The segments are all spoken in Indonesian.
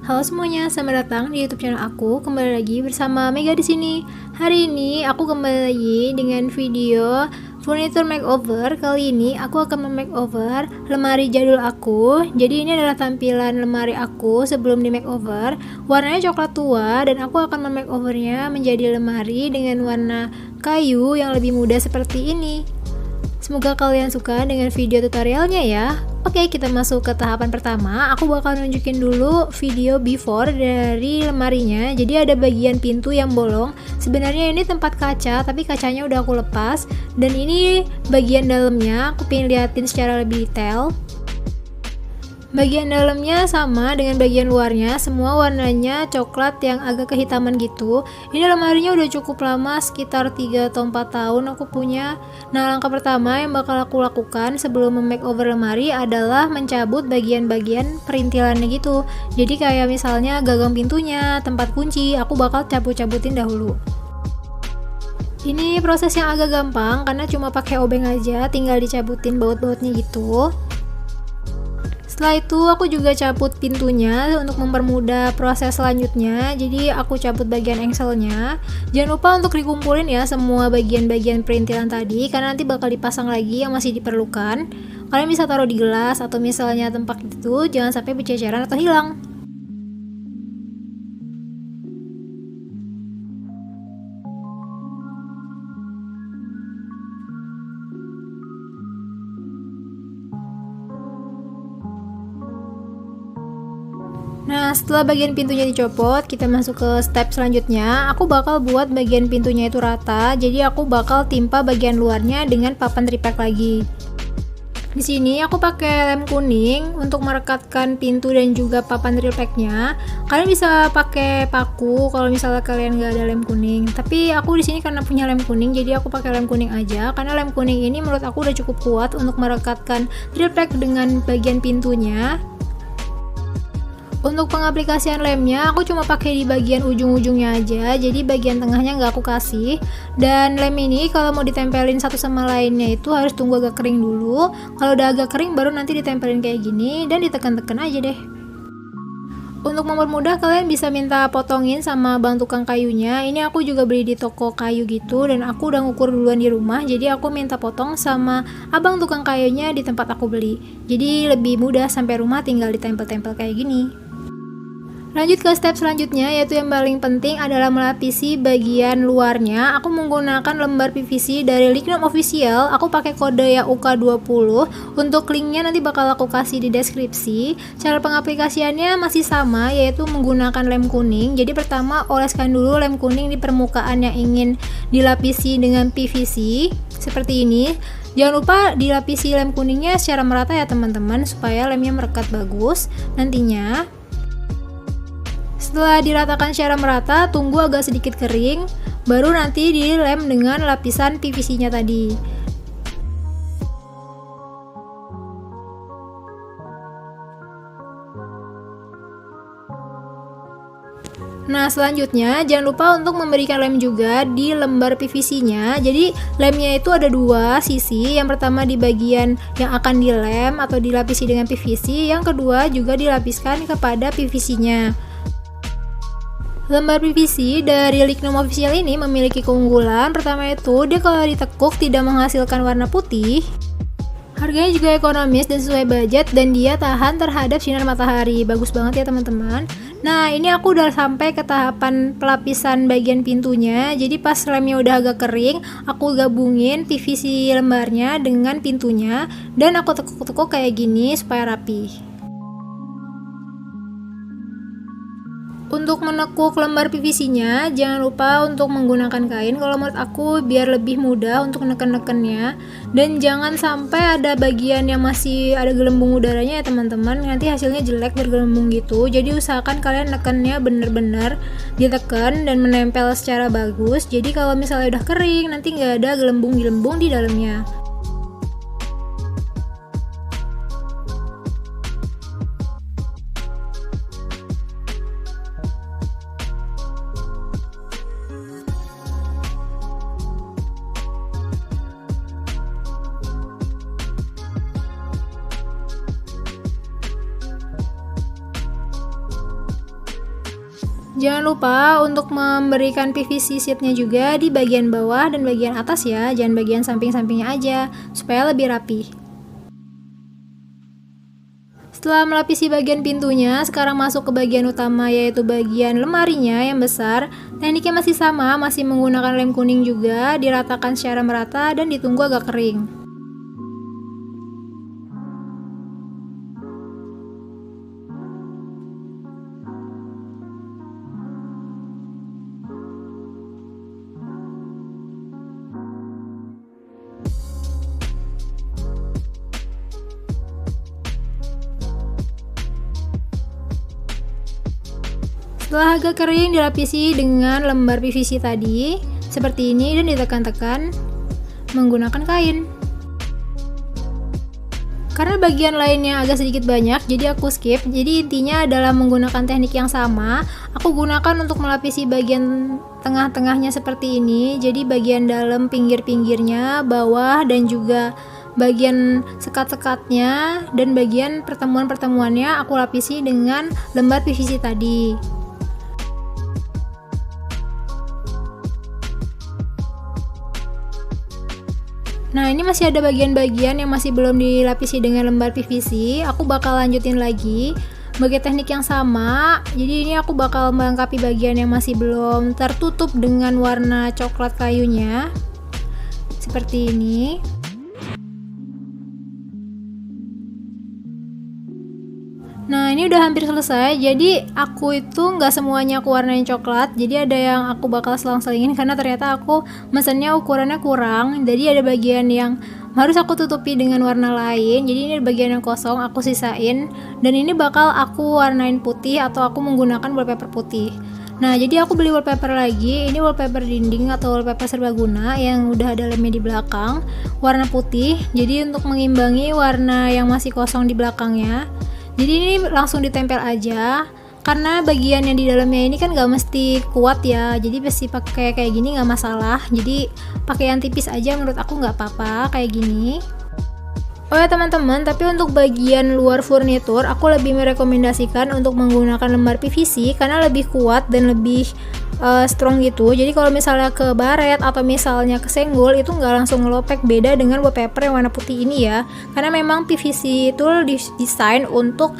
Halo semuanya, selamat datang di YouTube channel aku. Kembali lagi bersama Mega di sini. Hari ini aku kembali lagi dengan video furniture makeover. Kali ini aku akan memakeover lemari jadul aku. Jadi ini adalah tampilan lemari aku sebelum di makeover. Warnanya coklat tua dan aku akan memakeovernya menjadi lemari dengan warna kayu yang lebih muda seperti ini. Semoga kalian suka dengan video tutorialnya ya. Oke, kita masuk ke tahapan pertama. Aku bakal nunjukin dulu video before dari lemarinya. Jadi ada bagian pintu yang bolong. Sebenarnya ini tempat kaca, tapi kacanya udah aku lepas. Dan ini bagian dalamnya, aku pengen liatin secara lebih detail. Bagian dalamnya sama dengan bagian luarnya, semua warnanya coklat yang agak kehitaman gitu. Ini lemarinya udah cukup lama, sekitar 3 atau 4 tahun aku punya. Nah, langkah pertama yang bakal aku lakukan sebelum memakeover lemari adalah mencabut bagian-bagian perintilannya gitu. Jadi kayak misalnya gagang pintunya, tempat kunci, aku bakal cabut-cabutin dahulu. Ini proses yang agak gampang karena cuma pakai obeng aja, tinggal dicabutin baut-bautnya gitu. Setelah itu aku juga cabut pintunya untuk mempermudah proses selanjutnya. Jadi aku cabut bagian engselnya. Jangan lupa untuk dikumpulin ya semua bagian-bagian perintilan tadi, karena nanti bakal dipasang lagi yang masih diperlukan. Kalian bisa taruh di gelas atau misalnya tempat itu, jangan sampai berceceran atau hilang. Nah, setelah bagian pintunya dicopot, kita masuk ke step selanjutnya. Aku bakal buat bagian pintunya itu rata, jadi aku bakal timpa bagian luarnya dengan papan triplek lagi. Di sini aku pakai lem kuning untuk merekatkan pintu dan juga papan tripleknya. Kalian bisa pakai paku kalau misalnya kalian nggak ada lem kuning. Tapi aku di sini karena punya lem kuning, jadi aku pakai lem kuning aja. Karena lem kuning ini menurut aku udah cukup kuat untuk merekatkan triplek dengan bagian pintunya. Untuk pengaplikasian lemnya aku cuma pakai di bagian ujung-ujungnya aja, jadi bagian tengahnya nggak aku kasih. Dan lem ini kalau mau ditempelin satu sama lainnya itu harus tunggu agak kering dulu. Kalau udah agak kering baru nanti ditempelin kayak gini dan ditekan-tekan aja deh. Untuk mempermudah, kalian bisa minta potongin sama bang tukang kayunya. Ini aku juga beli di toko kayu gitu, dan aku udah ngukur duluan di rumah, jadi aku minta potong sama abang tukang kayunya di tempat aku beli. Jadi lebih mudah, sampai rumah tinggal ditempel-tempel kayak gini. Lanjut ke step selanjutnya, yaitu yang paling penting adalah melapisi bagian luarnya. Aku menggunakan lembar PVC dari Lignum Official. Aku pakai kode ya UK20. Untuk linknya nanti bakal aku kasih di deskripsi. Cara pengaplikasiannya masih sama, yaitu menggunakan lem kuning. Jadi pertama oleskan dulu lem kuning di permukaan yang ingin dilapisi dengan PVC seperti ini. Jangan lupa dilapisi lem kuningnya secara merata ya teman-teman, supaya lemnya merekat bagus nantinya. Setelah diratakan secara merata, tunggu agak sedikit kering, baru nanti dilem dengan lapisan PVC-nya tadi. Nah, selanjutnya jangan lupa untuk memberikan lem juga di lembar PVC-nya. Jadi lemnya itu ada dua sisi. Yang pertama di bagian yang akan dilem atau dilapisi dengan PVC, yang kedua juga dilapiskan kepada PVC-nya. Lembar PVC dari Lignum Official ini memiliki keunggulan. Pertama itu, dia kalau ditekuk tidak menghasilkan warna putih. Harganya juga ekonomis dan sesuai budget, dan dia tahan terhadap sinar matahari. Bagus banget ya teman-teman. Nah, ini aku udah sampai ke tahapan pelapisan bagian pintunya. Jadi pas lemnya udah agak kering, aku gabungin PVC lembarnya dengan pintunya, dan aku tekuk-tekuk kayak gini supaya rapi. Untuk menekuk lembar PVC-nya, jangan lupa untuk menggunakan kain. Kalau menurut aku biar lebih mudah untuk neken-nekennya. Dan jangan sampai ada bagian yang masih ada gelembung udaranya ya teman-teman. Nanti hasilnya jelek bergelembung gitu. Jadi usahakan kalian nekennya bener-bener ditekan dan menempel secara bagus. Jadi kalau misalnya udah kering, nanti nggak ada gelembung-gelembung di dalamnya. Jangan lupa untuk memberikan PVC sheetnya juga di bagian bawah dan bagian atas ya, jangan bagian samping-sampingnya aja, supaya lebih rapi. Setelah melapisi bagian pintunya, sekarang masuk ke bagian utama yaitu bagian lemarinya yang besar. Tekniknya masih sama, masih menggunakan lem kuning juga, diratakan secara merata dan ditunggu agak kering. Setelah agak kering, dilapisi dengan lembar PVC tadi, seperti ini, dan ditekan-tekan menggunakan kain. Karena bagian lainnya agak sedikit banyak, jadi aku skip. Jadi intinya adalah menggunakan teknik yang sama. Aku gunakan untuk melapisi bagian tengah-tengahnya seperti ini. Jadi bagian dalam pinggir-pinggirnya, bawah, dan juga bagian sekat-sekatnya, dan bagian pertemuan-pertemuannya aku lapisi dengan lembar PVC tadi. Nah, ini masih ada bagian-bagian yang masih belum dilapisi dengan lembar PVC. Aku bakal lanjutin lagi pakai teknik yang sama. Jadi ini aku bakal melengkapi bagian yang masih belum tertutup dengan warna coklat kayunya. Seperti ini. Nah, ini udah hampir selesai. Jadi aku itu nggak semuanya aku warnain coklat. Jadi ada yang aku bakal selang-selingin karena ternyata aku mesennya ukurannya kurang. Jadi ada bagian yang harus aku tutupi dengan warna lain. Jadi ini bagian yang kosong aku sisain. Dan ini bakal aku warnain putih atau aku menggunakan wallpaper putih. Nah, jadi aku beli wallpaper lagi. Ini wallpaper dinding atau wallpaper serbaguna yang udah ada lemnya di belakang, warna putih. Jadi untuk mengimbangi warna yang masih kosong di belakangnya. Jadi ini langsung ditempel aja, karena bagian yang di dalamnya ini kan gak mesti kuat ya. Jadi pasti pakai kayak gini gak masalah. Jadi pakai yang tipis aja menurut aku gak apa-apa kayak gini. Oh ya teman-teman, tapi untuk bagian luar furnitur aku lebih merekomendasikan untuk menggunakan lembar PVC karena lebih kuat dan lebih strong gitu. Jadi kalau misalnya ke baret atau misalnya kesenggol itu nggak langsung ngelopek, beda dengan wallpaper yang warna putih ini ya. Karena memang PVC itu didesain untuk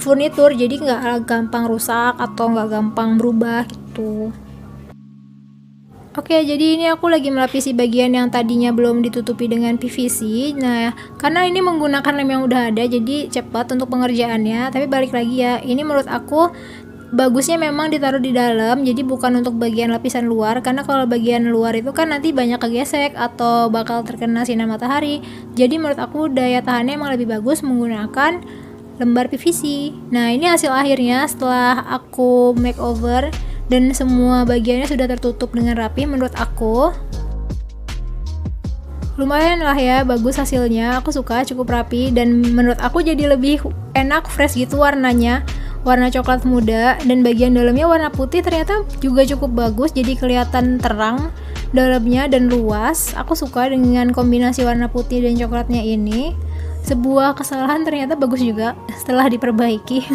furnitur, jadi nggak gampang rusak atau nggak gampang berubah gitu. Oke, jadi ini aku lagi melapisi bagian yang tadinya belum ditutupi dengan PVC. Nah, karena ini menggunakan lem yang udah ada, jadi cepat untuk pengerjaannya. Tapi balik lagi ya, ini menurut aku bagusnya memang ditaruh di dalam, jadi bukan untuk bagian lapisan luar. Karena kalau bagian luar itu kan nanti banyak kegesek atau bakal terkena sinar matahari. Jadi menurut aku daya tahannya emang lebih bagus menggunakan lembar PVC. Nah, ini hasil akhirnya setelah aku makeover dan semua bagiannya sudah tertutup dengan rapi. Menurut aku lumayan lah ya, bagus hasilnya. Aku suka, cukup rapi, dan menurut aku jadi lebih enak, fresh gitu warnanya, warna coklat muda, dan bagian dalamnya warna putih ternyata juga cukup bagus, jadi kelihatan terang dalamnya dan luas. Aku suka dengan kombinasi warna putih dan coklatnya ini. Sebuah kesalahan ternyata bagus juga setelah diperbaiki.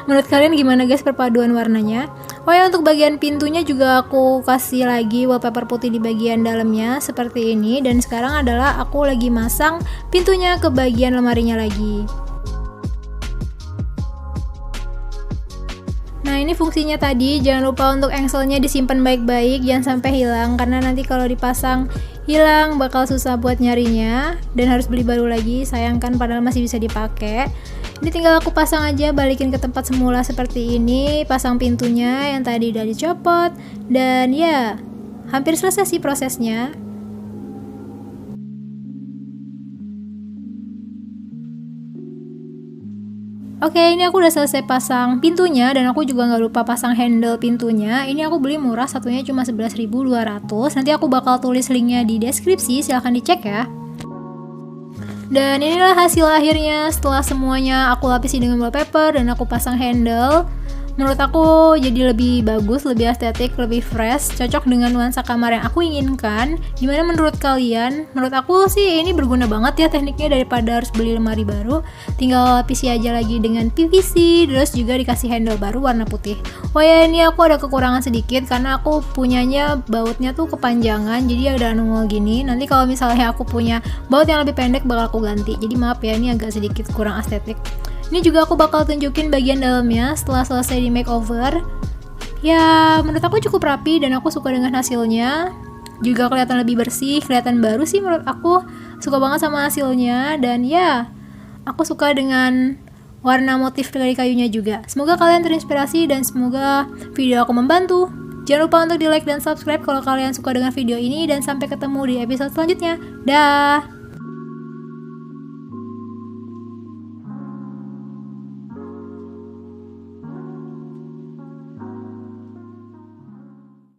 Menurut kalian gimana guys perpaduan warnanya? Oh ya, untuk bagian pintunya juga aku kasih lagi wallpaper putih di bagian dalamnya seperti ini. Dan sekarang adalah aku lagi masang pintunya ke bagian lemarinya lagi. Nah, ini fungsinya tadi. Jangan lupa untuk engselnya disimpan baik-baik, jangan sampai hilang, karena nanti kalau dipasang hilang bakal susah buat nyarinya dan harus beli baru lagi. Sayangkan padahal masih bisa dipakai. Ini tinggal aku pasang aja, balikin ke tempat semula seperti ini, pasang pintunya yang tadi udah dicopot, dan ya hampir selesai sih prosesnya. Oke, ini aku udah selesai pasang pintunya, dan aku juga nggak lupa pasang handle pintunya. Ini aku beli murah, satunya cuma 11.200. Nanti aku bakal tulis linknya di deskripsi, silahkan dicek ya. Dan inilah hasil akhirnya setelah semuanya aku lapisi dengan wallpaper dan aku pasang handle. menurut aku jadi lebih bagus, lebih estetik, lebih fresh, cocok dengan nuansa kamar yang aku inginkan. Gimana menurut kalian? Menurut aku sih ini berguna banget ya tekniknya, daripada harus beli lemari baru. Tinggal lapisi aja lagi dengan PVC, terus juga dikasih handle baru warna putih. Oh ya, ini aku ada kekurangan sedikit karena aku punyanya bautnya tuh kepanjangan, jadi ada nongol gini. Nanti kalau misalnya aku punya baut yang lebih pendek bakal aku ganti. Jadi maaf ya, ini agak sedikit kurang estetik. Ini juga aku bakal tunjukin bagian dalamnya setelah selesai di makeover. Ya, menurut aku cukup rapi dan aku suka dengan hasilnya. Juga kelihatan lebih bersih, kelihatan baru sih menurut aku. Suka banget sama hasilnya dan ya, aku suka dengan warna motif dari kayunya juga. Semoga kalian terinspirasi dan semoga video aku membantu. Jangan lupa untuk di like dan subscribe kalau kalian suka dengan video ini dan sampai ketemu di episode selanjutnya. Dah.